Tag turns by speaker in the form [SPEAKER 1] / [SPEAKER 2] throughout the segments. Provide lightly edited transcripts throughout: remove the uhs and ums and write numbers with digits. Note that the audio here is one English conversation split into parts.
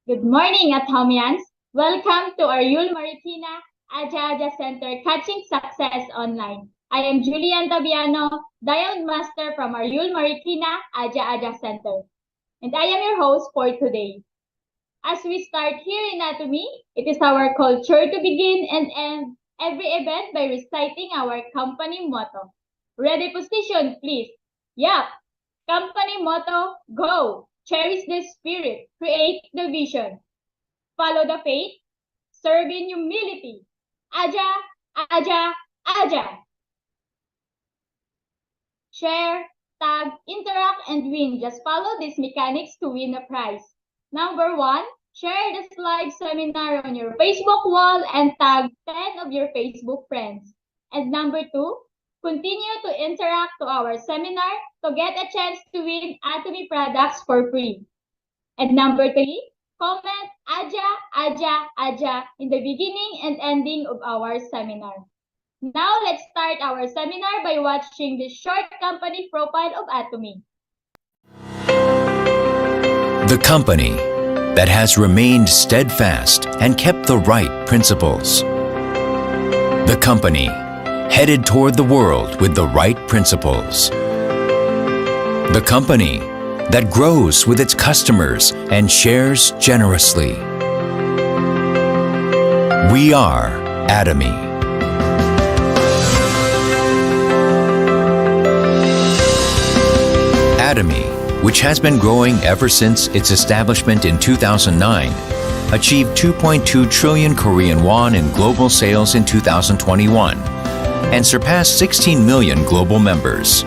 [SPEAKER 1] Good morning, Atomians. Welcome to Ariul Marikina Aja Center Catching Success Online. I am Julian Tabiano, Dialog Master from Ariul Marikina Aja Center. And I am your host for today. As we start here in Atomy, it is our culture to begin and end every event by reciting our company motto. Ready position, please. Yup. Company motto, go. Cherish the spirit. Create the vision. Follow the faith. Serve in humility. Aja, aja, aja. Share, tag, interact, and win. Just follow these mechanics to win a prize. Number 1, share this live seminar on your Facebook wall and tag 10 of your Facebook friends. And number 2, continue to interact to our seminar to get a chance to win Atomy products for free. And number 3, comment Aja, Aja, Aja in the beginning and ending of our seminar. Now let's start our seminar by watching the short company profile of Atomy.
[SPEAKER 2] The company that has remained steadfast and kept the right principles. The company headed toward the world with the right principles. The company that grows with its customers and shares generously. We are Atomy. Atomy, which has been growing ever since its establishment in 2009, achieved 2.2 trillion Korean won in global sales in 2021 and surpassed 16 million global members.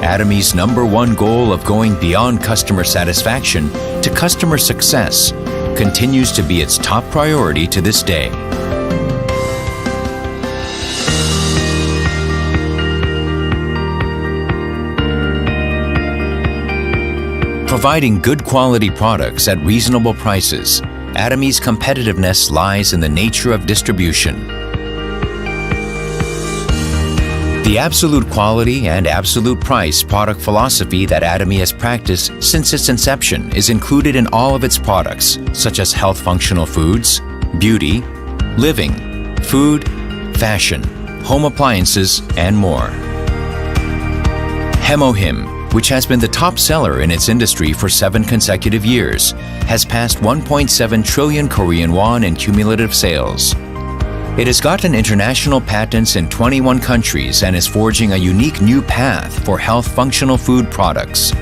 [SPEAKER 2] Atomy's #1 goal of going beyond customer satisfaction to customer success continues to be its top priority to this day. Providing good quality products at reasonable prices, Atomy's competitiveness lies in the nature of distribution. The absolute quality and absolute price product philosophy that Atomy has practiced since its inception is included in all of its products, such as health functional foods, beauty, living, food, fashion, home appliances, and more. Hemohim, which has been the top seller in its industry for 7 consecutive years, has passed 1.7 trillion Korean won in cumulative sales. It has gotten international patents in 21 countries and is forging a unique new path for health functional food products.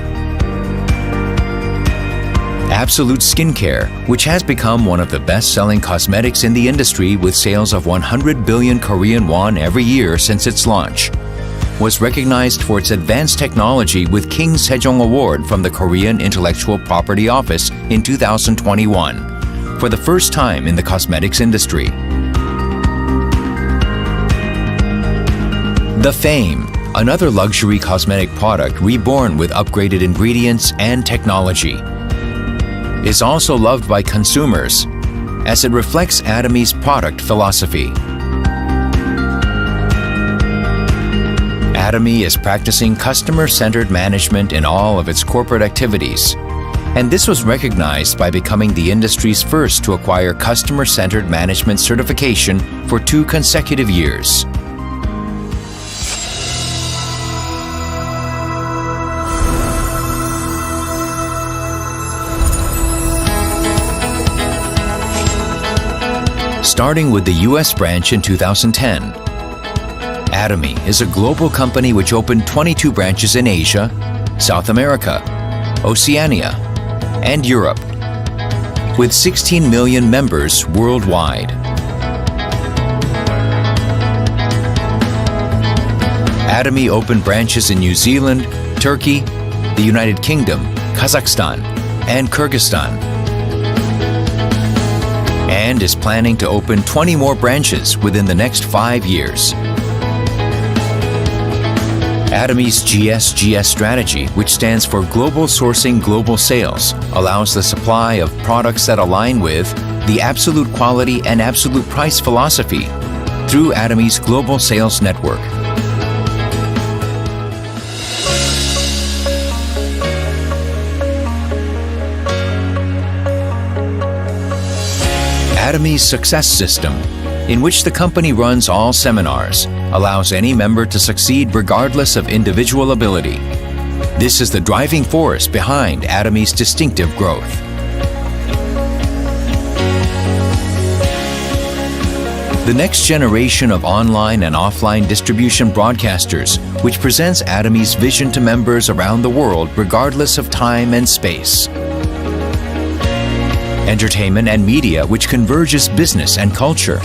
[SPEAKER 2] Absolute Skincare, which has become one of the best-selling cosmetics in the industry with sales of 100 billion Korean won every year since its launch, was recognized for its advanced technology with King Sejong Award from the Korean Intellectual Property Office in 2021, for the first time in the cosmetics industry. The Fame, another luxury cosmetic product reborn with upgraded ingredients and technology, is also loved by consumers as it reflects Atomy's product philosophy. Atomy is practicing customer-centered management in all of its corporate activities, and this was recognized by becoming the industry's first to acquire customer-centered management certification for 2 consecutive years. Starting with the U.S. branch in 2010, Atomy is a global company which opened 22 branches in Asia, South America, Oceania, and Europe, with 16 million members worldwide. Atomy opened branches in New Zealand, Turkey, the United Kingdom, Kazakhstan, and Kyrgyzstan, and is planning to open 20 more branches within the next 5 years. Atomy's GSGS strategy, which stands for Global Sourcing Global Sales, allows the supply of products that align with the absolute quality and absolute price philosophy through Atomy's global sales network. Atomy's success system, in which the company runs all seminars, allows any member to succeed regardless of individual ability. This is the driving force behind Atomy's distinctive growth. The next generation of online and offline distribution broadcasters, which presents Atomy's vision to members around the world regardless of time and space. Entertainment and media, which converges business and culture.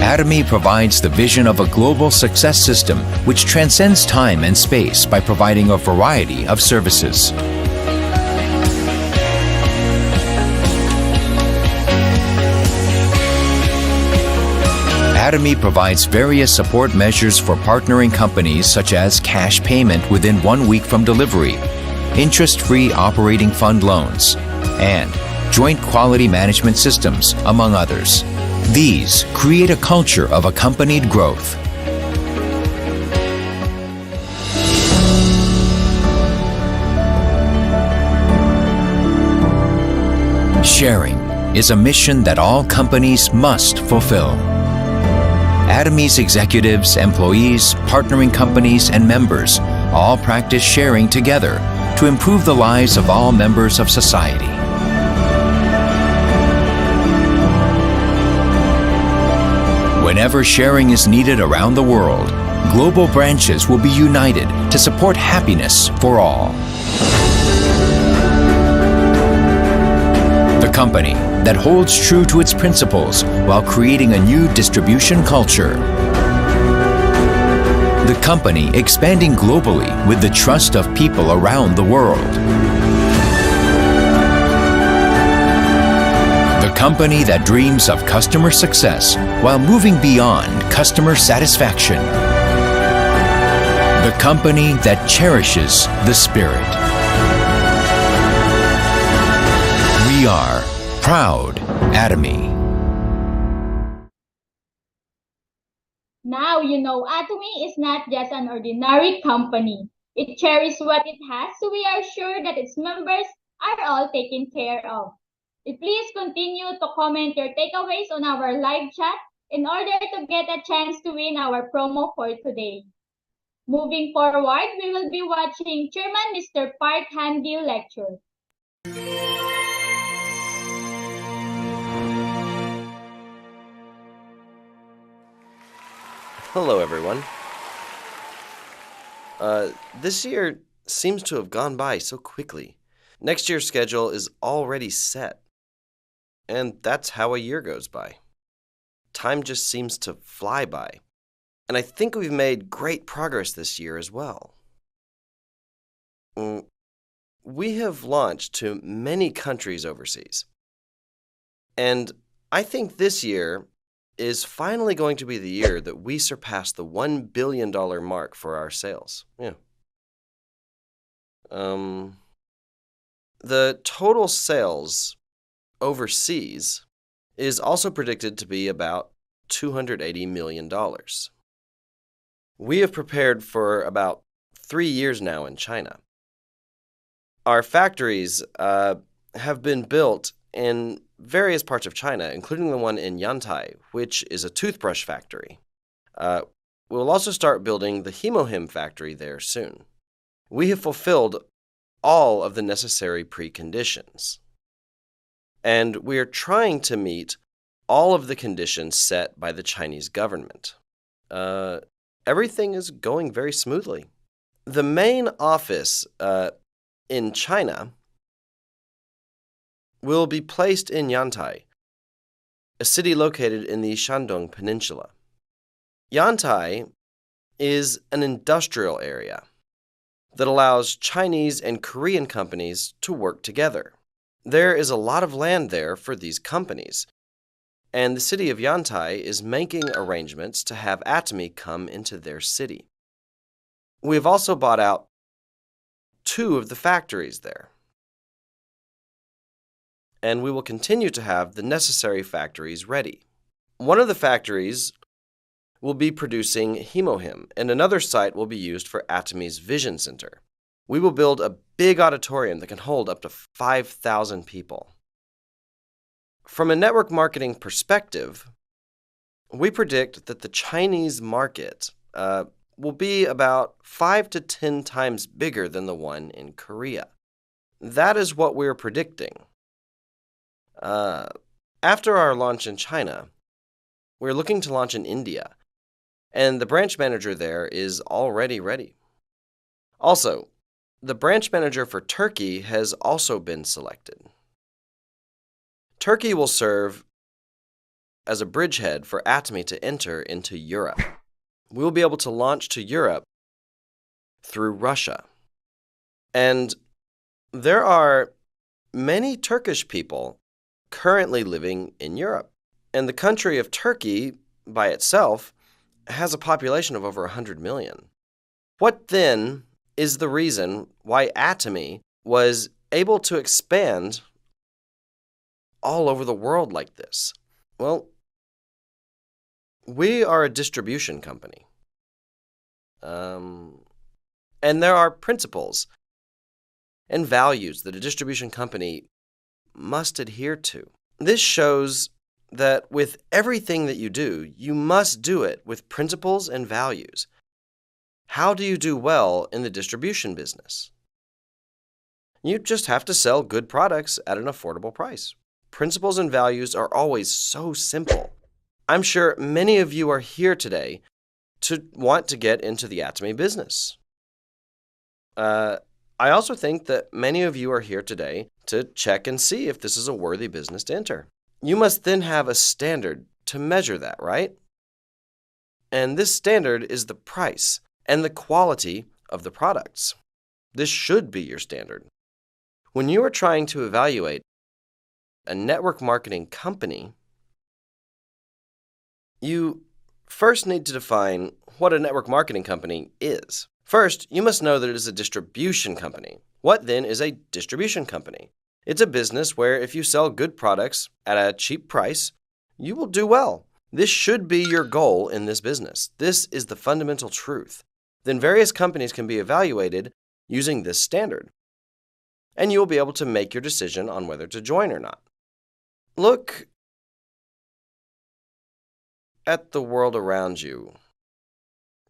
[SPEAKER 2] Atomy provides the vision of a global success system which transcends time and space by providing a variety of services. Atomy provides various support measures for partnering companies such as cash payment within 1 week from delivery, interest-free operating fund loans, and joint quality management systems, among others. These create a culture of accompanied growth. Sharing is a mission that all companies must fulfill. Atomy's executives, employees, partnering companies, and members all practice sharing together to improve the lives of all members of society. Whenever sharing is needed around the world, global branches will be united to support happiness for all. The company that holds true to its principles while creating a new distribution culture. The company expanding globally with the trust of people around the world. The company that dreams of customer success while moving beyond customer satisfaction. The company that cherishes the spirit. We are proud Atomy.
[SPEAKER 1] Now you know Atomy is not just an ordinary company. It cherishes what it has, so we are sure that its members are all taken care of. Please continue to comment your takeaways on our live chat in order to get a chance to win our promo for today. Moving forward, we will be watching Chairman Mr. Park Han-gil lecture.
[SPEAKER 3] Hello, everyone. This year seems to have gone by so quickly. Next year's schedule is already set. And that's how a year goes by. Time just seems to fly by. And I think we've made great progress this year as well. We have launched to many countries overseas. And I think this year is finally going to be the year that we surpass the $1 billion mark for our sales. Yeah. The total sales overseas is also predicted to be about $280 million. We have prepared for about 3 years now in China. Our factories have been built in various parts of China, including the one in Yantai, which is a toothbrush factory. We'll also start building the Hemohim factory there soon. We have fulfilled all of the necessary preconditions. And we are trying to meet all of the conditions set by the Chinese government. Everything is going very smoothly. The main office in China will be placed in Yantai, a city located in the Shandong Peninsula. Yantai is an industrial area that allows Chinese and Korean companies to work together. There is a lot of land there for these companies, and the city of Yantai is making arrangements to have Atomy come into their city. We have also bought out 2 of the factories there, and we will continue to have the necessary factories ready. One of the factories will be producing Hemohim, and another site will be used for Atomy's Vision Center. We will build a big auditorium that can hold up to 5,000 people. From a network marketing perspective, we predict that the Chinese market will be about 5 to 10 times bigger than the one in Korea. That is what we're predicting. After our launch in China, we're looking to launch in India, and the branch manager there is already ready. Also, the branch manager for Turkey has also been selected. Turkey will serve as a bridgehead for Atomy to enter into Europe. We will be able to launch to Europe through Russia. And there are many Turkish people currently living in Europe. And the country of Turkey, by itself, has a population of over 100 million. What then is the reason why Atomy was able to expand all over the world like this? Well, we are a distribution company. And there are principles and values that a distribution company must adhere to. This shows that with everything that you do, you must do it with principles and values. How do you do well in the distribution business? You just have to sell good products at an affordable price. Principles and values are always so simple. I'm sure many of you are here today to want to get into the Atomy business. I also think that many of you are here today to check and see if this is a worthy business to enter. You must then have a standard to measure that, right? And this standard is the price and the quality of the products. This should be your standard. When you are trying to evaluate a network marketing company, you first need to define what a network marketing company is. First, you must know that it is a distribution company. What then is a distribution company? It's a business where if you sell good products at a cheap price, you will do well. This should be your goal in this business. This is the fundamental truth. Then various companies can be evaluated using this standard, and you will be able to make your decision on whether to join or not. Look at the world around you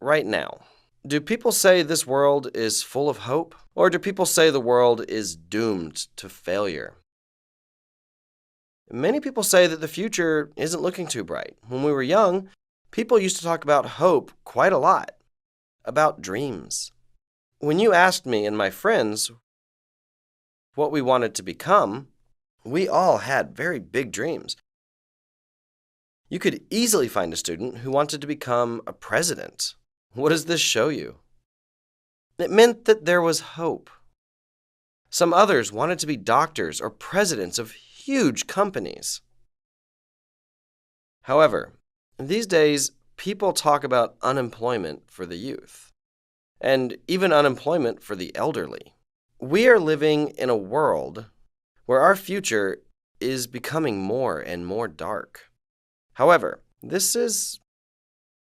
[SPEAKER 3] right now. Do people say this world is full of hope, or do people say the world is doomed to failure? Many people say that the future isn't looking too bright. When we were young, people used to talk about hope quite a lot, about dreams. When you asked me and my friends what we wanted to become, we all had very big dreams. You could easily find a student who wanted to become a president. What does this show you? It meant that there was hope. Some others wanted to be doctors or presidents of huge companies. However, these days, people talk about unemployment for the youth, and even unemployment for the elderly. We are living in a world where our future is becoming more and more dark. However, this is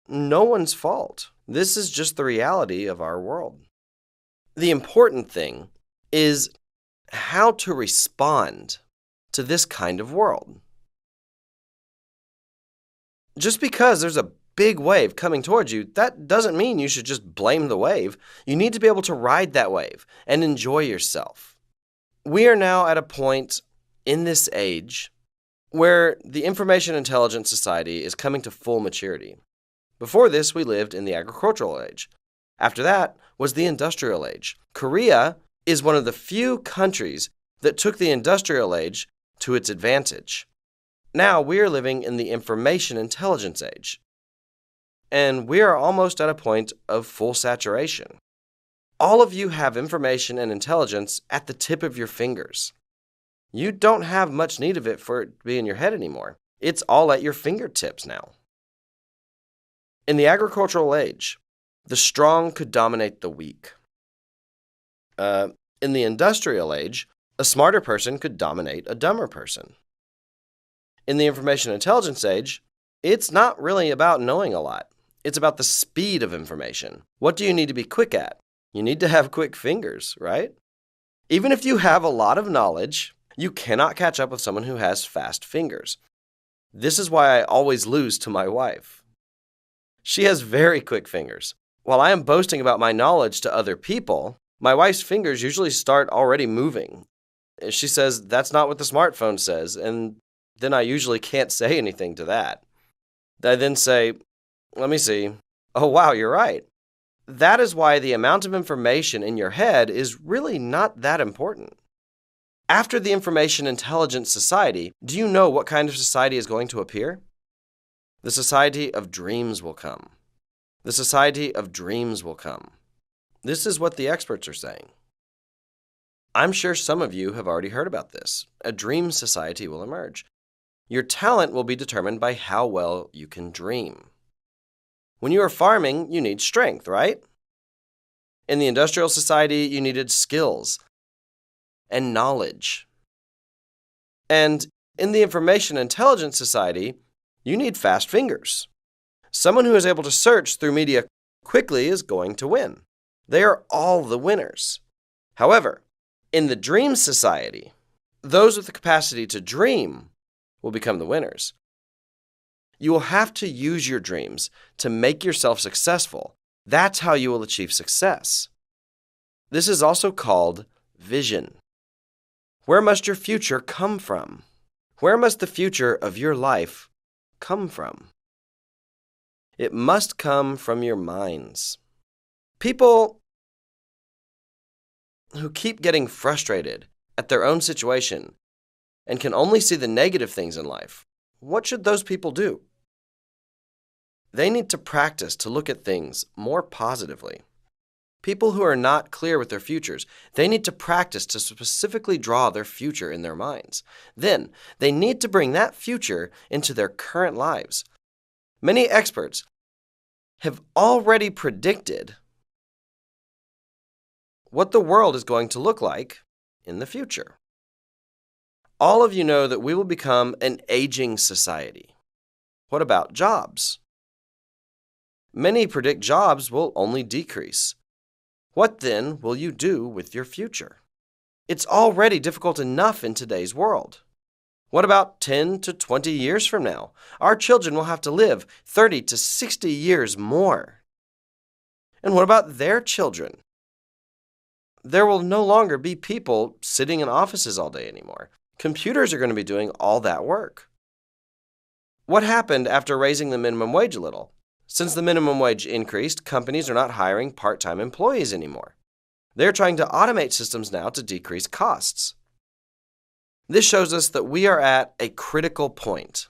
[SPEAKER 3] no one's fault. This is just the reality of our world. The important thing is how to respond to this kind of world. Just because there's a big wave coming towards you, that doesn't mean you should just blame the wave. You need to be able to ride that wave and enjoy yourself. We are now at a point in this age where the information intelligence society is coming to full maturity. Before this, we lived in the agricultural age. After that was the industrial age. Korea is one of the few countries that took the industrial age to its advantage. Now we are living in the information intelligence age, and we are almost at a point of full saturation. All of you have information and intelligence at the tip of your fingers. You don't have much need of it for it to be in your head anymore. It's all at your fingertips now. In the agricultural age, the strong could dominate the weak. In the industrial age, a smarter person could dominate a dumber person. In the information intelligence age, it's not really about knowing a lot. It's about the speed of information. What do you need to be quick at? You need to have quick fingers, right? Even if you have a lot of knowledge You cannot catch up with someone who has fast fingers. This is why I always lose to my wife. She has very quick fingers. While I am boasting about my knowledge to other people, my wife's fingers usually start already moving. She says, "That's not what the smartphone says," and then I usually can't say anything to that. I then say, "Let me see. Oh, wow, you're right." That is why the amount of information in your head is really not that important. After the information intelligence society, do you know what kind of society is going to appear? The society of dreams will come. The society of dreams will come. This is what the experts are saying. I'm sure some of you have already heard about this. A dream society will emerge. Your talent will be determined by how well you can dream. When you are farming, you need strength, right? In the industrial society, you needed skills and knowledge. And in the information intelligence society, you need fast fingers. Someone who is able to search through media quickly is going to win. They are all the winners. However, in the dream society, those with the capacity to dream will become the winners. You will have to use your dreams to make yourself successful. That's how you will achieve success. This is also called vision. Where must your future come from? Where must the future of your life come from? It must come from your minds. People who keep getting frustrated at their own situation and can only see the negative things in life, what should those people do? They need to practice to look at things more positively. People who are not clear with their futures, they need to practice to specifically draw their future in their minds. Then, they need to bring that future into their current lives. Many experts have already predicted what the world is going to look like in the future. All of you know that we will become an aging society. What about jobs? Many predict jobs will only decrease. What then will you do with your future? It's already difficult enough in today's world. What about 10 to 20 years from now? Our children will have to live 30 to 60 years more. And what about their children? There will no longer be people sitting in offices all day anymore. Computers are going to be doing all that work. What happened after raising the minimum wage a little? Since the minimum wage increased, companies are not hiring part-time employees anymore. They're trying to automate systems now to decrease costs. This shows us that we are at a critical point.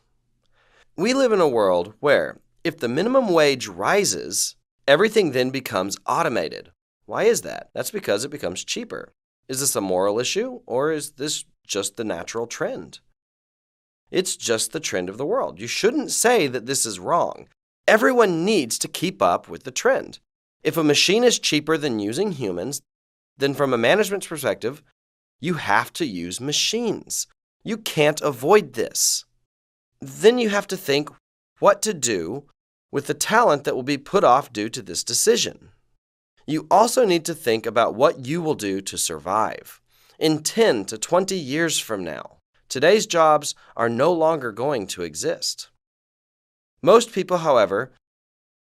[SPEAKER 3] We live in a world where, if the minimum wage rises, everything then becomes automated. Why is that? That's because it becomes cheaper. Is this a moral issue, or is this just the natural trend? It's just the trend of the world. You shouldn't say that this is wrong. Everyone needs to keep up with the trend. If a machine is cheaper than using humans, then from a management's perspective, you have to use machines. You can't avoid this. Then you have to think what to do with the talent that will be put off due to this decision. You also need to think about what you will do to survive. In 10 to 20 years from now, today's jobs are no longer going to exist. Most people, however,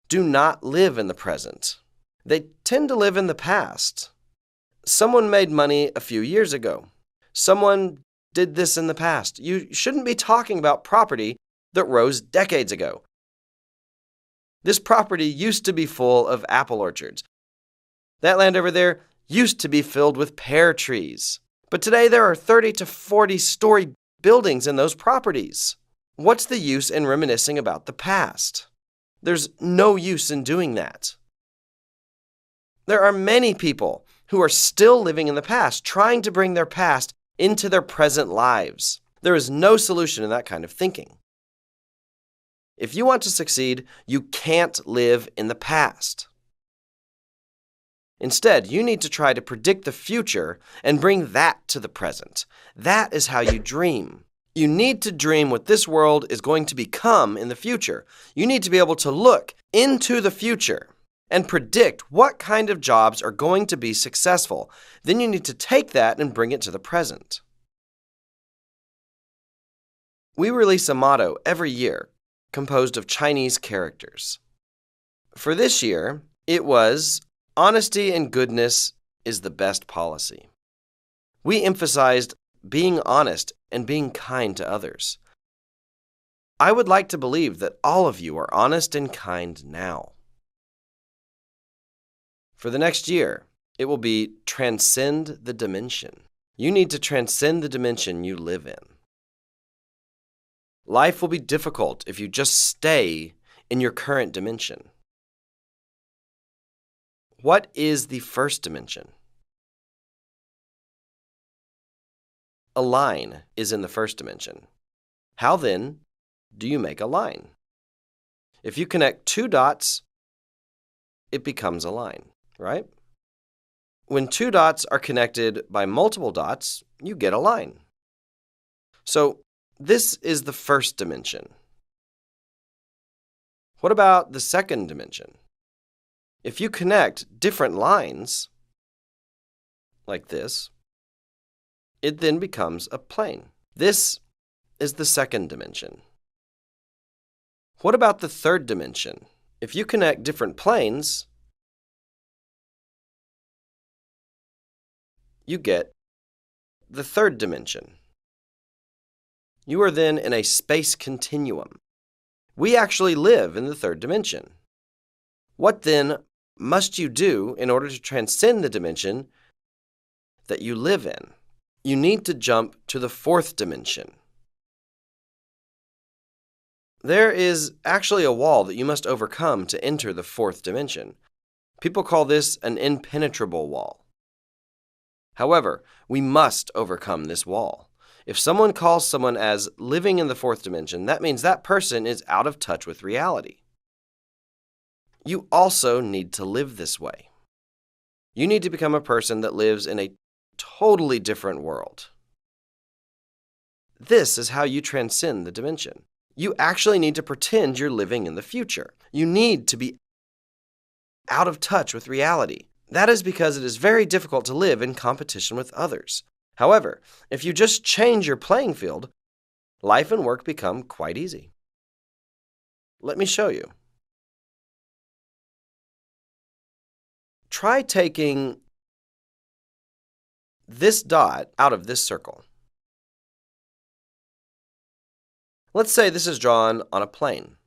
[SPEAKER 3] do not live in the present. They tend to live in the past. Someone made money a few years ago. Someone did this in the past. You shouldn't be talking about property that rose decades ago. This property used to be full of apple orchards. That land over there used to be filled with pear trees. But today there are 30 to 40-story buildings in those properties. What's the use in reminiscing about the past? There's no use in doing that. There are many people who are still living in the past, trying to bring their past into their present lives. There is no solution in that kind of thinking. If you want to succeed, you can't live in the past. Instead, you need to try to predict the future and bring that to the present. That is how you dream. You need to dream what this world is going to become in the future. You need to be able to look into the future and predict what kind of jobs are going to be successful. Then you need to take that and bring it to the present. We release a motto every year composed of Chinese characters. For this year, it was, "Honesty and goodness is the best policy." We emphasized being honest and being kind to others. I would like to believe that all of you are honest and kind now. For the next year, it will be transcend the dimension. You need to transcend the dimension you live in. Life will be difficult if you just stay in your current dimension. What is the first dimension? A line is in the first dimension. How then do you make a line? If you connect two dots, it becomes a line, right? When two dots are connected by multiple dots, you get a line. So this is the first dimension. What about the second dimension? If you connect different lines, like this, it then becomes a plane. This is the second dimension. What about the third dimension? If you connect different planes, you get the third dimension. You are then in a space continuum. We actually live in the third dimension. What then must you do in order to transcend the dimension that you live in? You need to jump to the fourth dimension. There is actually a wall that you must overcome to enter the fourth dimension. People call this an impenetrable wall. However, we must overcome this wall. If someone calls someone as living in the fourth dimension, that means that person is out of touch with reality. You also need to live this way. You need to become a person that lives in a totally different world. This is how you transcend the dimension. You actually need to pretend you're living in the future. You need to be out of touch with reality. That is because it is very difficult to live in competition with others. However, if you just change your playing field, life and work become quite easy. Let me show you. Try taking this dot out of this circle. Let's say this is drawn on a plane.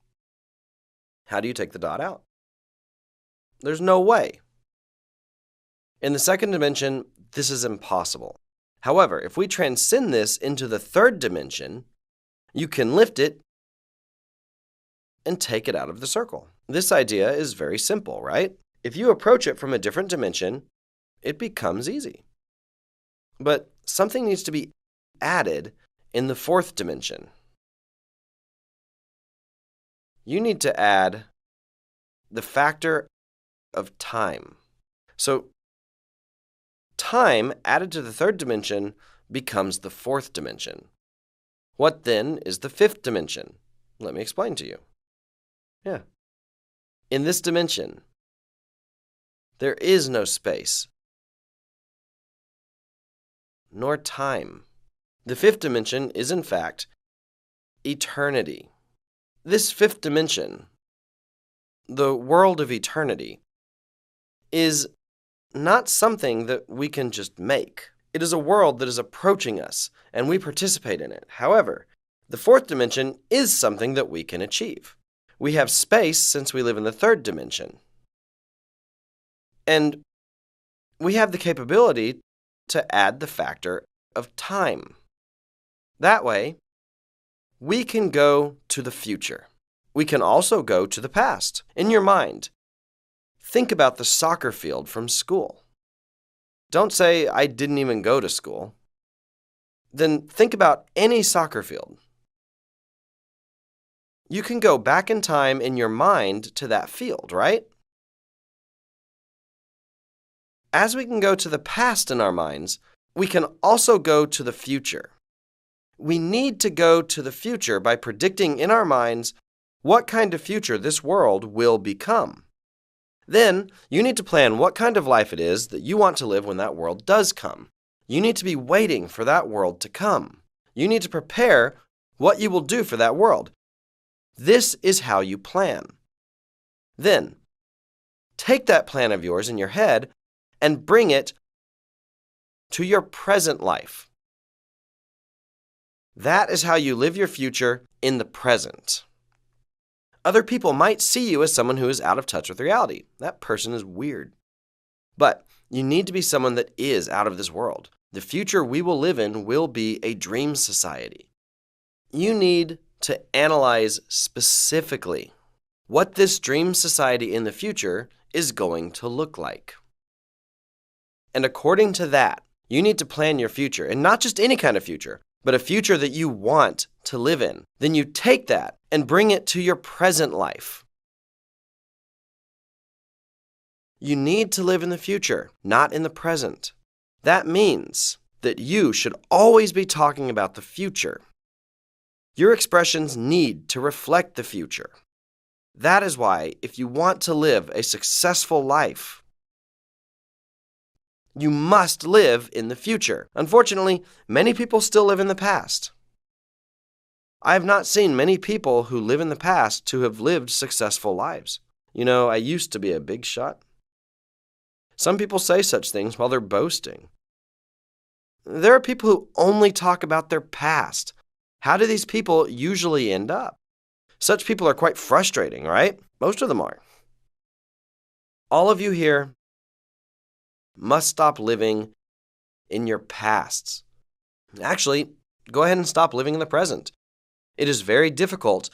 [SPEAKER 3] How do you take the dot out? There's no way. In the second dimension, this is impossible. However, if we transcend this into the third dimension, you can lift it and take it out of the circle. This idea is very simple, right? If you approach it from a different dimension, it becomes easy. But something needs to be added in the fourth dimension. You need to add the factor of time. So, time added to the third dimension becomes the fourth dimension. What then is the fifth dimension? Let me explain to you. In this dimension, there is no space, nor time. The fifth dimension is, in fact, eternity. This fifth dimension, the world of eternity, is not something that we can just make. It is a world that is approaching us, and we participate in it. However, the fourth dimension is something that we can achieve. We have space since we live in the third dimension. And we have the capability to add the factor of time. That way, we can go to the future. We can also go to the past. In your mind, think about the soccer field from school. Don't say, "I didn't even go to school." Then think about any soccer field. You can go back in time in your mind to that field, right? As we can go to the past in our minds, we can also go to the future. We need to go to the future by predicting in our minds what kind of future this world will become. Then, you need to plan what kind of life it is that you want to live when that world does come. You need to be waiting for that world to come. You need to prepare what you will do for that world. This is how you plan. Then, take that plan of yours in your head and bring it to your present life. That is how you live your future in the present. Other people might see you as someone who is out of touch with reality. That person is weird. But you need to be someone that is out of this world. The future we will live in will be a dream society. You need to analyze specifically what this dream society in the future is going to look like. And according to that, you need to plan your future, and not just any kind of future, but a future that you want to live in. Then you take that and bring it to your present life. You need to live in the future, not in the present. That means that you should always be talking about the future. Your expressions need to reflect the future. That is why, if you want to live a successful life, you must live in the future. Unfortunately, many people still live in the past. I have not seen many people who live in the past to have lived successful lives. You know, I used to be a big shot. Some people say such things while they're boasting. There are people who only talk about their past. How do these people usually end up? Such people are quite frustrating, right? Most of them are. All of you here must stop living in your pasts. Actually, go ahead and stop living in the present. It is very difficult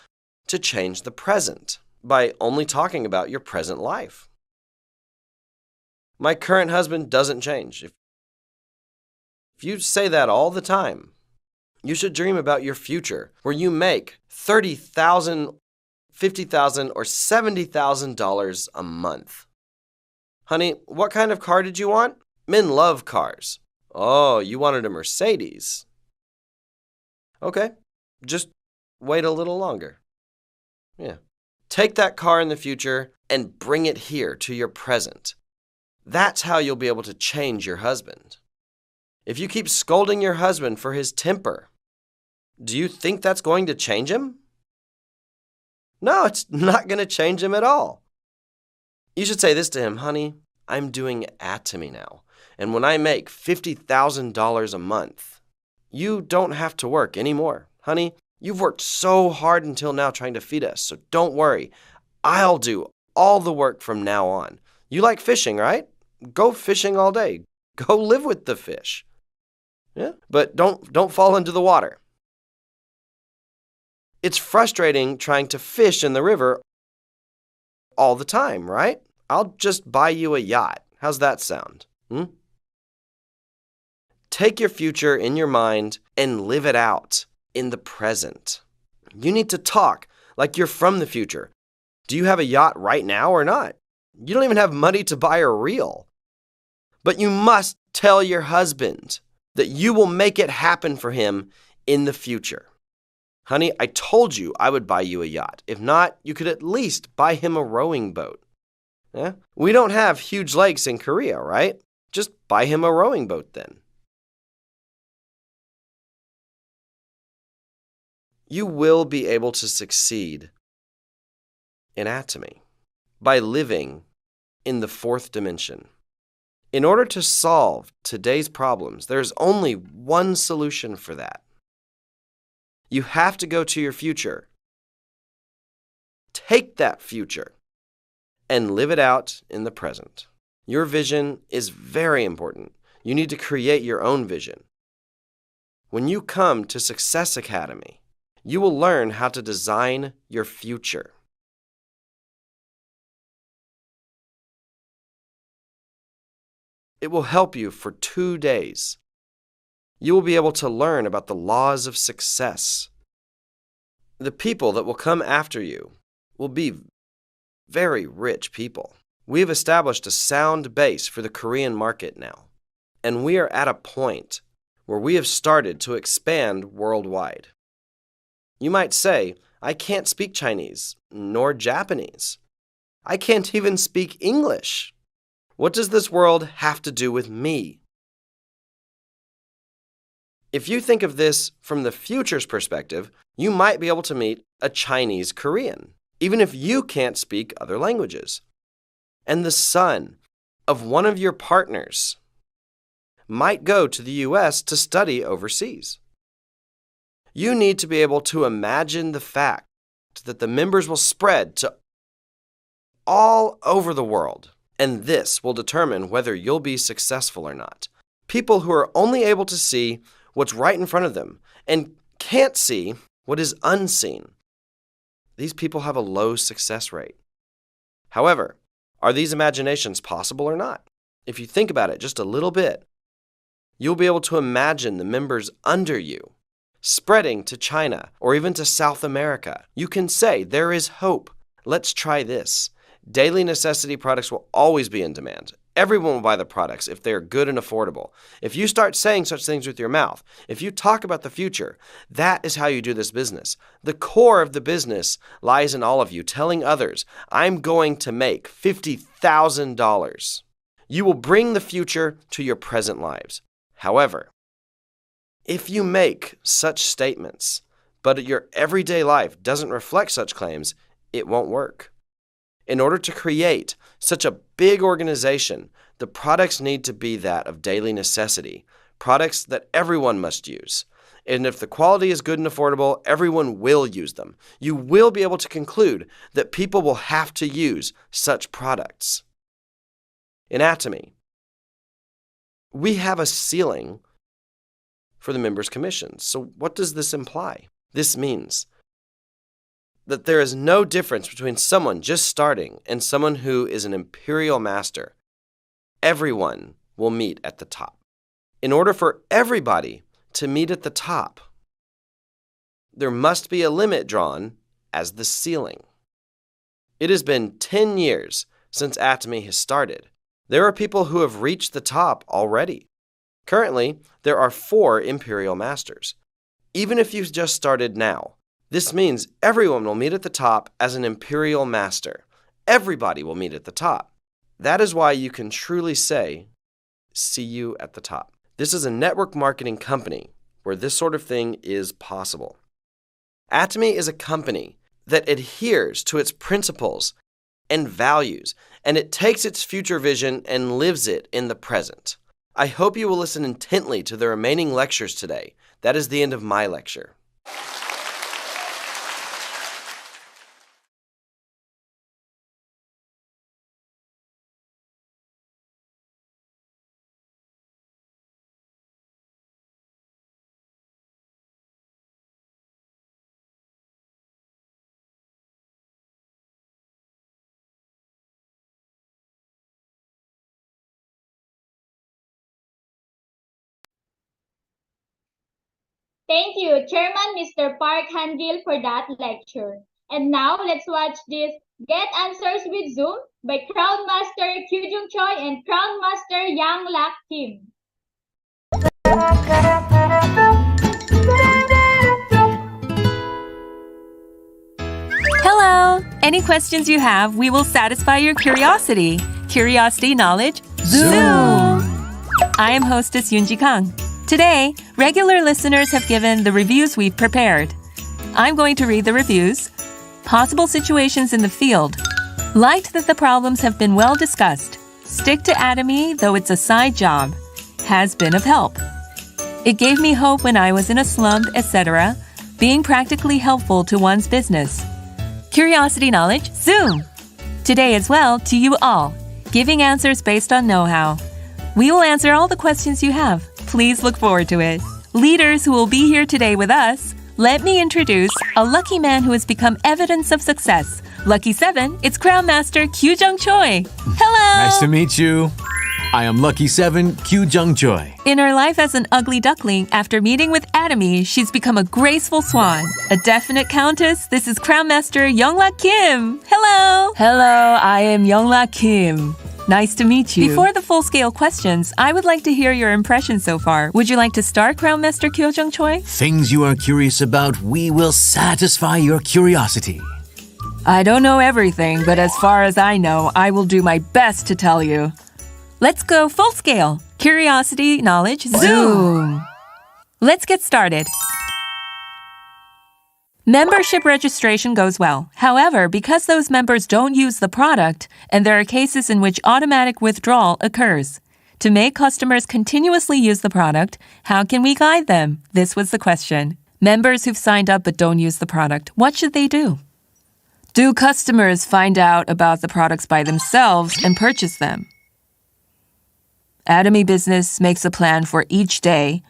[SPEAKER 3] to change the present by only talking about your present life. My current husband doesn't change. If you say that all the time, you should dream about your future where you make $30,000, $50,000, or $70,000 a month. Honey, what kind of car did you want? Men love cars. Oh, you wanted a Mercedes. Okay, just wait a little longer. Yeah. Take that car in the future and bring it here to your present. That's how you'll be able to change your husband. If you keep scolding your husband for his temper, do you think that's going to change him? No, it's not going to change him at all. You should say this to him, honey, I'm doing Atomy now, and when I make $50,000 a month, you don't have to work anymore. Honey, you've worked so hard until now trying to feed us, so don't worry. I'll do all the work from now on. You like fishing, right? Go fishing all day. Go live with the fish. Yeah, but don't fall into the water. It's frustrating trying to fish in the river all the time, right? I'll just buy you a yacht. How's that sound? Take your future in your mind and live it out in the present. You need to talk like you're from the future. Do you have a yacht right now or not? You don't even have money to buy a reel. But you must tell your husband that you will make it happen for him in the future. Honey, I told you I would buy you a yacht. If not, you could at least buy him a rowing boat. Yeah? We don't have huge lakes in Korea, right? Just buy him a rowing boat then. You will be able to succeed in Atomy by living in the fourth dimension. In order to solve today's problems, there's only one solution for that. You have to go to your future. Take that future and live it out in the present. Your vision is very important. You need to create your own vision. When you come to Success Academy, you will learn how to design your future. It will help you for 2 days. You will be able to learn about the laws of success. The people that will come after you will be very rich people. We have established a sound base for the Korean market now, and we are at a point where we have started to expand worldwide. You might say, I can't speak Chinese, nor Japanese. I can't even speak English. What does this world have to do with me? If you think of this from the future's perspective, you might be able to meet a Chinese Korean, even if you can't speak other languages. And the son of one of your partners might go to the US to study overseas. You need to be able to imagine the fact that the members will spread to all over the world, and this will determine whether you'll be successful or not. People who are only able to see what's right in front of them and can't see what is unseen. These people have a low success rate. However, are these imaginations possible or not? If you think about it just a little bit, you'll be able to imagine the members under you spreading to China or even to South America. You can say, there is hope. Let's try this. Daily necessity products will always be in demand. Everyone will buy the products if they are good and affordable. If you start saying such things with your mouth, if you talk about the future, that is how you do this business. The core of the business lies in all of you telling others, I'm going to make $50,000. You will bring the future to your present lives. However, if you make such statements, but your everyday life doesn't reflect such claims, it won't work. In order to create such a big organization, the products need to be that of daily necessity, products that everyone must use. And if the quality is good and affordable, everyone will use them. You will be able to conclude that people will have to use such products. In Atomy, we have a ceiling for the members' commissions. So what does this imply? This means that there is no difference between someone just starting and someone who is an imperial master. Everyone will meet at the top. In order for everybody to meet at the top, there must be a limit drawn as the ceiling. It has been 10 years since Atomy has started. There are people who have reached the top already. Currently, there are 4 imperial masters. Even if you've just started now, this means everyone will meet at the top as an imperial master. Everybody will meet at the top. That is why you can truly say, see you at the top. This is a network marketing company where this sort of thing is possible. Atomy is a company that adheres to its principles and values, and it takes its future vision and lives it in the present. I hope you will listen intently to the remaining lectures today. That is the end of my lecture.
[SPEAKER 1] Thank you, Chairman Mr. Park Hangil, for that lecture. And now let's watch this Get Answers with Zoom by Crown Master Kyujung Choi and Crown Master Yang Lak Kim.
[SPEAKER 4] Hello! Any questions you have, we will satisfy your curiosity. Curiosity, knowledge, Zoom! I am hostess Yoonji Kang. Today, regular listeners have given the reviews we've prepared. I'm going to read the reviews. Possible situations in the field. Liked that the problems have been well discussed. Stick to Atomy, though it's a side job. Has been of help. It gave me hope when I was in a slump, etc. Being practically helpful to one's business. Curiosity, knowledge, Zoom! Today as well, to you all. Giving answers based on know-how. We will answer all the questions you have. Please look forward to it. Leaders who will be here today with us, let me introduce a lucky man who has become evidence of success. Lucky 7, it's Crown Master Kyujung Choi. Hello!
[SPEAKER 5] Nice to meet you. I am Lucky 7, Kyujung Choi.
[SPEAKER 4] In her life as an ugly duckling, after meeting with Atomy, she's become a graceful swan. A definite countess, this is Crown Master Younglak Kim. Hello! Hello, I am Younglak Kim. Nice to meet you. Before the full-scale questions, I would like to hear your impression so far. Would you like to start, Crown Master Kyujung Choi?
[SPEAKER 5] Things you are curious about, we will satisfy your curiosity.
[SPEAKER 4] I don't know everything, but as far as I know, I will do my best to tell you. Let's go full scale. Curiosity, knowledge, Zoom! Let's get started. Membership registration goes well. However, because those members don't use the product, and there are cases in which automatic withdrawal occurs. To make customers continuously use the product, how can we guide them? This was the question. Members who've signed up but don't use the product, what should they do? Do customers find out about the products by themselves and purchase them? Atomy Business makes a plan for each day.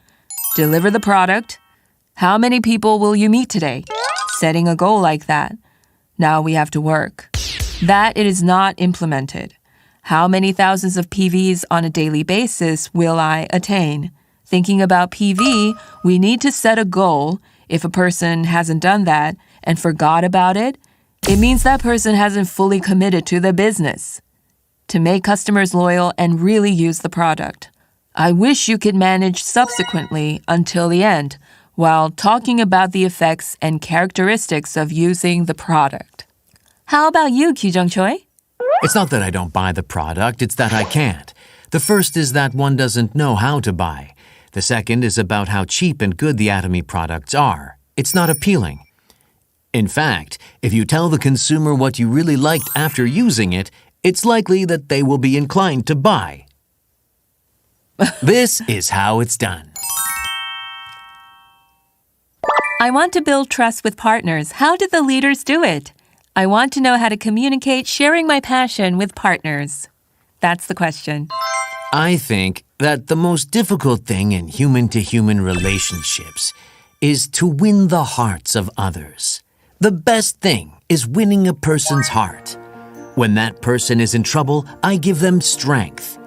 [SPEAKER 4] Deliver the product. How many people will you meet today? Setting a goal like that. Now we have to work. That it is not implemented. How many thousands of PVs on a daily basis will I attain? Thinking about PV, we need to set a goal. If a person hasn't done that and forgot about it, it means that person hasn't fully committed to the business. To make customers loyal and really use the product. I wish you could manage subsequently until the end while talking about the effects and characteristics of using the product. How about you, Kyujung Choi?
[SPEAKER 5] It's not that I don't buy the product, it's that I can't. The first is that one doesn't know how to buy. The second is about how cheap and good the Atomy products are. It's not appealing. In fact, if you tell the consumer what you really liked after using it, it's likely that they will be inclined to buy. This is how it's done.
[SPEAKER 4] I want to build trust with partners. How did the leaders do it? I want to know how to communicate sharing my passion with partners. That's the question.
[SPEAKER 5] I think that the most difficult thing in human-to-human relationships is to win the hearts of others. The best thing is winning a person's heart. When that person is in trouble, I give them strength.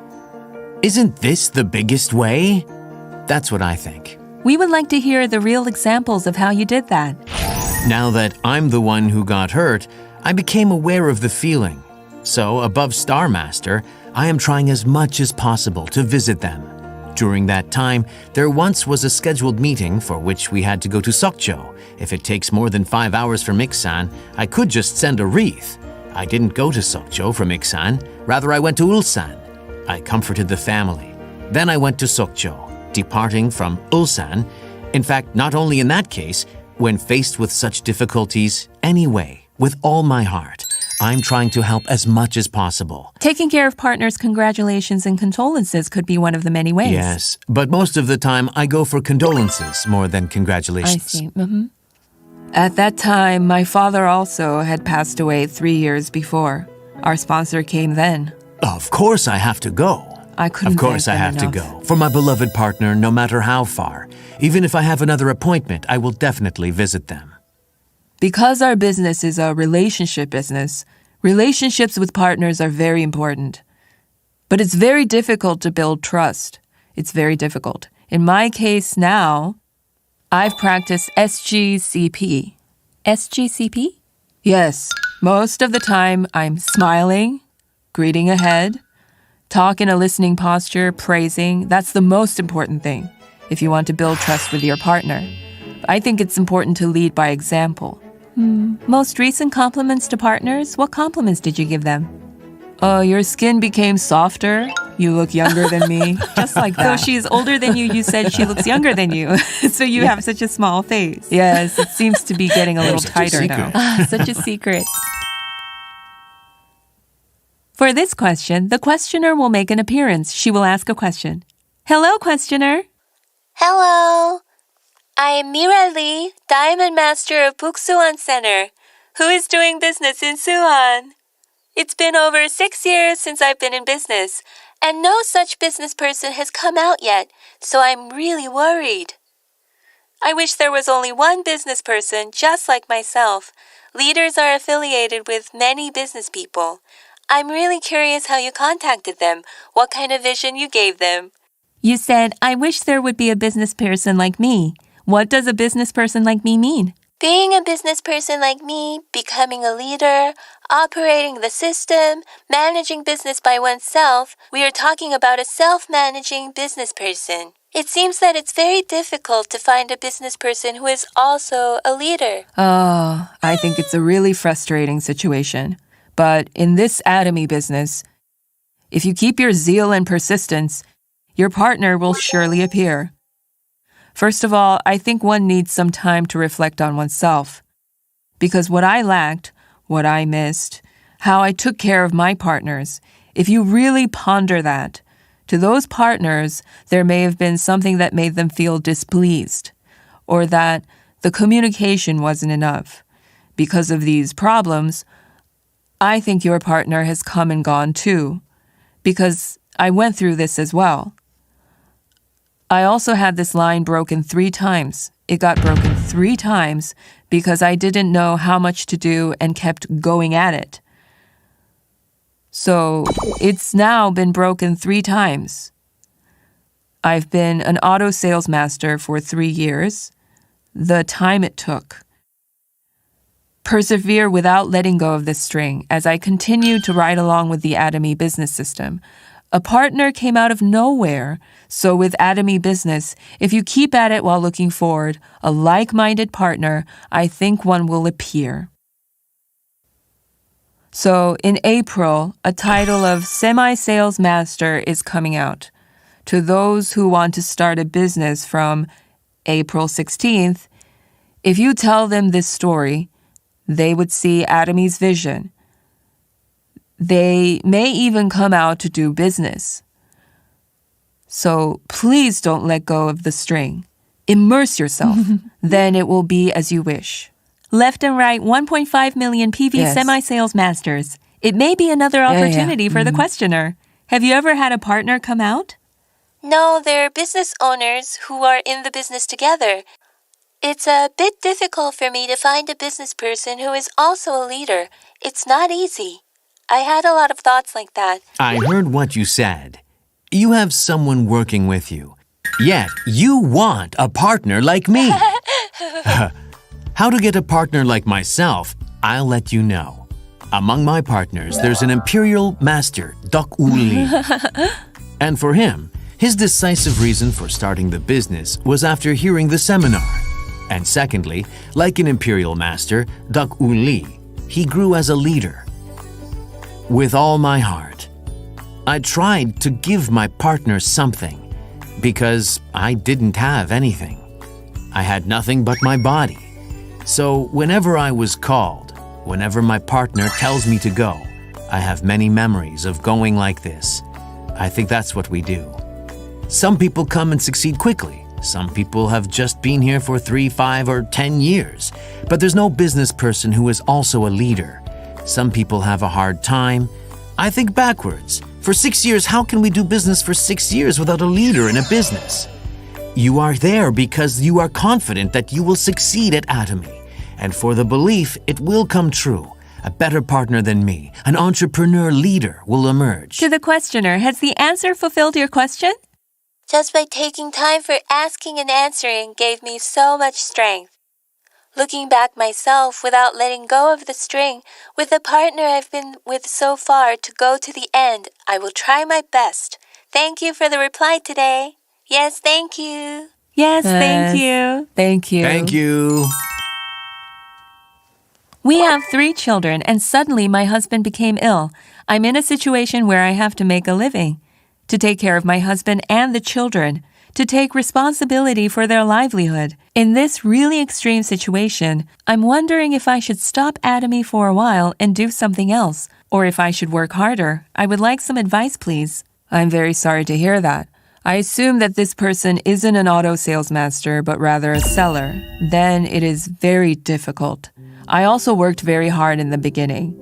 [SPEAKER 5] Isn't this the biggest way? That's what I think.
[SPEAKER 4] We would like to hear the real examples of how you did that.
[SPEAKER 5] Now that I'm the one who got hurt, I became aware of the feeling. So, above Star Master, I am trying as much as possible to visit them. During that time, there once was a scheduled meeting for which we had to go to Sokcho. If it takes more than 5 hours from Iksan, I could just send a wreath. I didn't go to Sokcho from Iksan, rather I went to Ulsan. I comforted the family. Then I went to Sokcho, departing from Ulsan. In fact, not only in that case, when faced with such difficulties, anyway, with all my heart, I'm trying to help as much as possible.
[SPEAKER 4] Taking care of partners' congratulations and condolences could be one of the many ways.
[SPEAKER 5] Yes, but most of the time I go for condolences more than congratulations.
[SPEAKER 4] I see. At that time, my father also had passed away 3 years before. Our sponsor came then.
[SPEAKER 5] Of course I have to go.
[SPEAKER 4] I couldn't
[SPEAKER 5] Of course I
[SPEAKER 4] thank
[SPEAKER 5] have
[SPEAKER 4] them
[SPEAKER 5] to
[SPEAKER 4] enough.
[SPEAKER 5] go. For my beloved partner, no matter how far. Even if I have another appointment, I will definitely visit them.
[SPEAKER 4] Because our business is a relationship business, relationships with partners are very important. But it's very difficult to build trust. It's very difficult. In my case now, I've practiced SGCP. SGCP? Yes. Most of the time, I'm smiling, greeting ahead, talk in a listening posture, praising. That's the most important thing if you want to build trust with your partner. I think it's important to lead by example. Most recent compliments to partners? What compliments did you give them? Your skin became softer. You look younger than me. Just like that. So she's older than you. You said she looks younger than you. So you have such a small face. Yes, it seems to be getting a little tighter now. Such a secret. For this question, the questioner will make an appearance. She will ask a question. Hello, questioner.
[SPEAKER 6] Hello. I am Mira Lee, Diamond Master of Buksuan Center, who is doing business in Suwon. It's been over 6 years since I've been in business, and no such business person has come out yet, so I'm really worried. I wish there was only one business person just like myself. Leaders are affiliated with many business people. I'm really curious how you contacted them, what kind of vision you gave them.
[SPEAKER 4] You said, I wish there would be a business person like me. What does a business person like me mean?
[SPEAKER 6] Being a business person like me, becoming a leader, operating the system, managing business by oneself, we are talking about a self-managing business person. It seems that it's very difficult to find a business person who is also a leader.
[SPEAKER 4] Oh, I think it's a really frustrating situation. But in this Atomy business, if you keep your zeal and persistence, your partner will surely appear. First of all, I think one needs some time to reflect on oneself. Because what I lacked, what I missed, how I took care of my partners, if you really ponder that, to those partners, there may have been something that made them feel displeased, or that the communication wasn't enough. Because of these problems, I think your partner has come and gone too, because I went through this as well. I also had this line broken 3 times. It got broken 3 times because I didn't know how much to do and kept going at it. So it's now been broken 3 times. I've been an auto sales master for 3 years. The time it took. Persevere without letting go of this string as I continued to ride along with the Atomy business system. A partner came out of nowhere. So with Atomy business, if you keep at it while looking forward, a like-minded partner, I think one will appear. So in April, a title of Semi-Sales Master is coming out. To those who want to start a business from April 16th, if you tell them this story, they would see Atomy's vision. They may even come out to do business. So please don't let go of the string. Immerse yourself. Then it will be as you wish.
[SPEAKER 6] Left and right, 1.5 million PV semi-sales masters. It may be another opportunity for the questioner. Have you ever had a partner come out?
[SPEAKER 7] No, they're business owners who are in the business together. It's a bit difficult for me to find a business person who is also a leader. It's not easy. I had a lot of thoughts like that.
[SPEAKER 5] I heard what you said. You have someone working with you. Yet, you want a partner like me. How to get a partner like myself, I'll let you know. Among my partners, there's an Imperial Master, Dok Uli. And for him, his decisive reason for starting the business was after hearing the seminar. And secondly, like an Imperial Master, Dok Uli, he grew as a leader. With all my heart, I tried to give my partner something because I didn't have anything. I had nothing but my body. So whenever I was called, whenever my partner tells me to go, I have many memories of going like this. I think that's what we do. Some people come and succeed quickly. Some people have just been here for 3, 5, or 10 years. But there's no business person who is also a leader. Some people have a hard time. I think backwards. For 6 years, how can we do business for 6 years without a leader in a business? You are there because you are confident that you will succeed at Atomy. And for the belief it will come true. A better partner than me, an entrepreneur leader, will emerge.
[SPEAKER 6] To the questioner, has the answer fulfilled your question?
[SPEAKER 7] Just by taking time for asking and answering gave me so much strength. Looking back myself without letting go of the string, with the partner I've been with so far to go to the end, I will try my best. Thank you for the reply today. Yes, thank you.
[SPEAKER 6] Yes, thank you.
[SPEAKER 4] Thank you.
[SPEAKER 5] Thank you.
[SPEAKER 6] We have 3 children, and suddenly my husband became ill. I'm in a situation where I have to make a living, to take care of my husband and the children, to take responsibility for their livelihood. In this really extreme situation, I'm wondering if I should stop Atomy for a while and do something else, or if I should work harder. I would like some advice, please.
[SPEAKER 4] I'm very sorry to hear that. I assume that this person isn't an auto sales master, but rather a seller. Then it is very difficult. I also worked very hard in the beginning.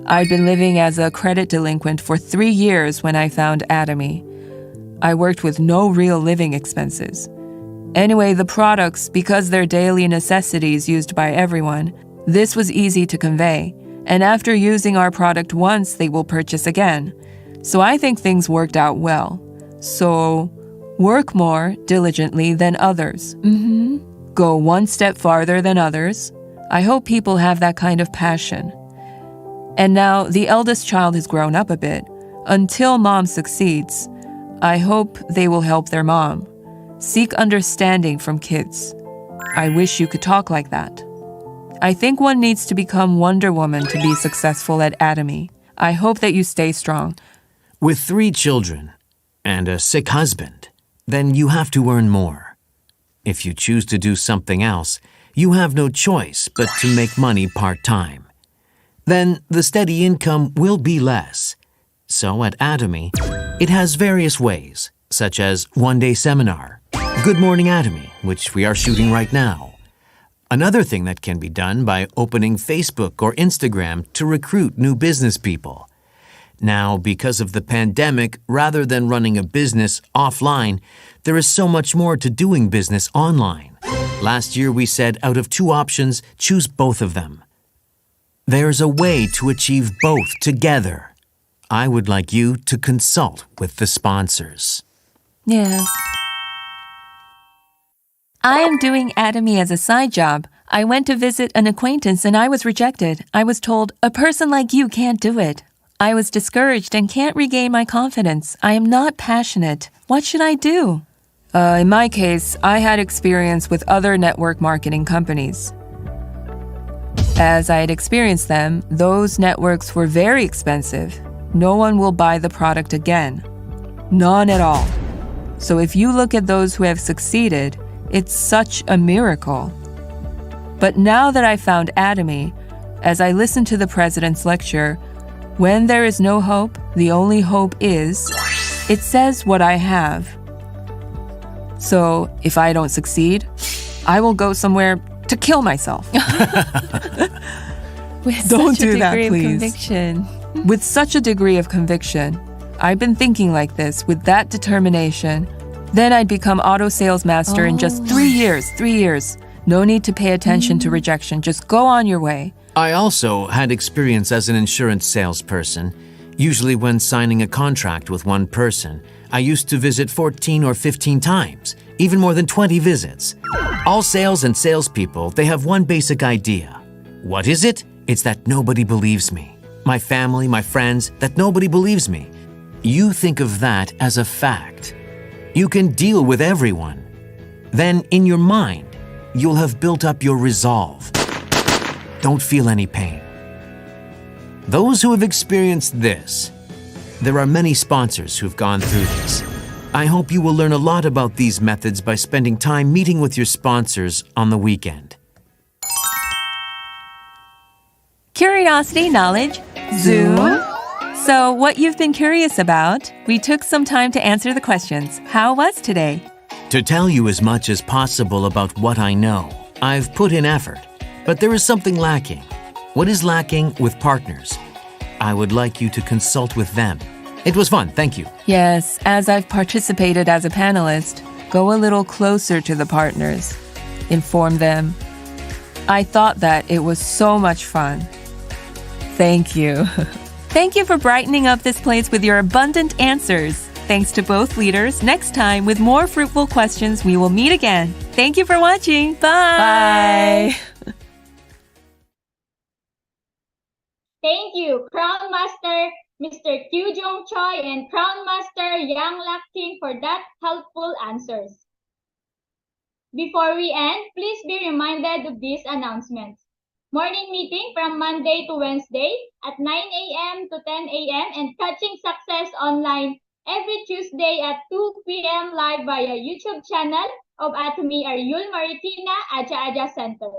[SPEAKER 4] I'd been living as a credit delinquent for 3 years when I found Atomy. I worked with no real living expenses. Anyway, the products, because they're daily necessities used by everyone, this was easy to convey. And after using our product once, they will purchase again. So I think things worked out well. So, work more diligently than others. Go one step farther than others. I hope people have that kind of passion. And now the eldest child has grown up a bit. Until mom succeeds, I hope they will help their mom. Seek understanding from kids. I wish you could talk like that. I think one needs to become Wonder Woman to be successful at Atomy. I hope that you stay strong.
[SPEAKER 5] With 3 children and a sick husband, then you have to earn more. If you choose to do something else, you have no choice but to make money part-time. Then the steady income will be less. So at Atomy, it has various ways, such as one-day seminar, Good Morning Atomy, which we are shooting right now. Another thing that can be done by opening Facebook or Instagram to recruit new business people. Now, because of the pandemic, rather than running a business offline, there is so much more to doing business online. Last year we said out of 2 options, choose both of them. There's a way to achieve both together. I would like you to consult with the sponsors.
[SPEAKER 4] Yeah. I am doing Atomy as a side job. I went to visit an acquaintance and I was rejected. I was told, a person like you can't do it. I was discouraged and can't regain my confidence. I am not passionate. What should I do? In my case, I had experience with other network marketing companies. As I had experienced them, those networks were very expensive. No one will buy the product again. None at all. So if you look at those who have succeeded, it's such a miracle. But now that I found Atomy, as I listened to the president's lecture, when there is no hope, the only hope is, it says what I have. So if I don't succeed, I will go somewhere to kill myself.
[SPEAKER 6] With
[SPEAKER 4] Don't
[SPEAKER 6] such a
[SPEAKER 4] do that,
[SPEAKER 6] degree of
[SPEAKER 4] please.
[SPEAKER 6] conviction.
[SPEAKER 4] With such a degree of conviction, I've been thinking like this with that determination. Then I'd become auto sales master in just 3 years. 3 years. No need to pay attention to rejection. Just go on your way.
[SPEAKER 5] I also had experience as an insurance salesperson. Usually when signing a contract with one person, I used to visit 14 or 15 times, even more than 20 visits. All sales and salespeople, they have one basic idea. What is it? It's that nobody believes me. My family, my friends, that nobody believes me. You think of that as a fact. You can deal with everyone. Then in your mind, you'll have built up your resolve. Don't feel any pain. Those who have experienced this, there are many sponsors who've gone through this. I hope you will learn a lot about these methods by spending time meeting with your sponsors on the weekend.
[SPEAKER 4] Curiosity, knowledge, Zoom. So what you've been curious about, we took some time to answer the questions. How was today?
[SPEAKER 5] To tell you as much as possible about what I know, I've put in effort, but there is something lacking. What is lacking with partners? I would like you to consult with them. It was fun, thank you.
[SPEAKER 4] Yes, as I've participated as a panelist, go a little closer to the partners. Inform them. I thought that it was so much fun. Thank you. Thank you for brightening up this place with your abundant answers. Thanks to both leaders. Next time, with more fruitful questions, we will meet again. Thank you for watching. Bye.
[SPEAKER 1] Thank you, Crown Master Mr. Kyu Jong Choi and Crown Master Yang Lak King for that helpful answers. Before we end, please be reminded of these announcements. Morning meeting from Monday to Wednesday at 9 a.m. to 10 a.m. and Catching Success Online every Tuesday at 2 p.m. live via YouTube channel of Atomy Ariul Marikina Aja Center.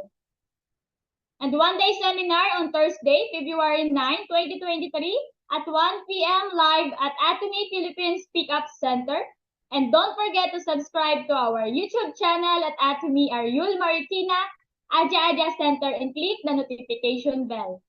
[SPEAKER 1] And one-day seminar on Thursday, February 9, 2023 at 1 p.m. live at Atomy Philippines Pickup Center. And don't forget to subscribe to our YouTube channel at Atomy Ariul Marikina Aja Center and click the notification bell.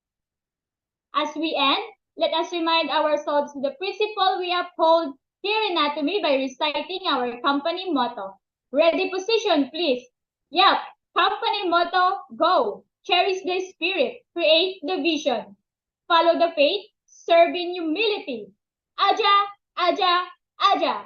[SPEAKER 1] As we end, let us remind ourselves the principle we uphold here in Atomy by reciting our company motto. Ready, position, please. Yup, company motto, go. Cherish the spirit, create the vision. Follow the faith, serve in humility. Aja, Aja, Aja.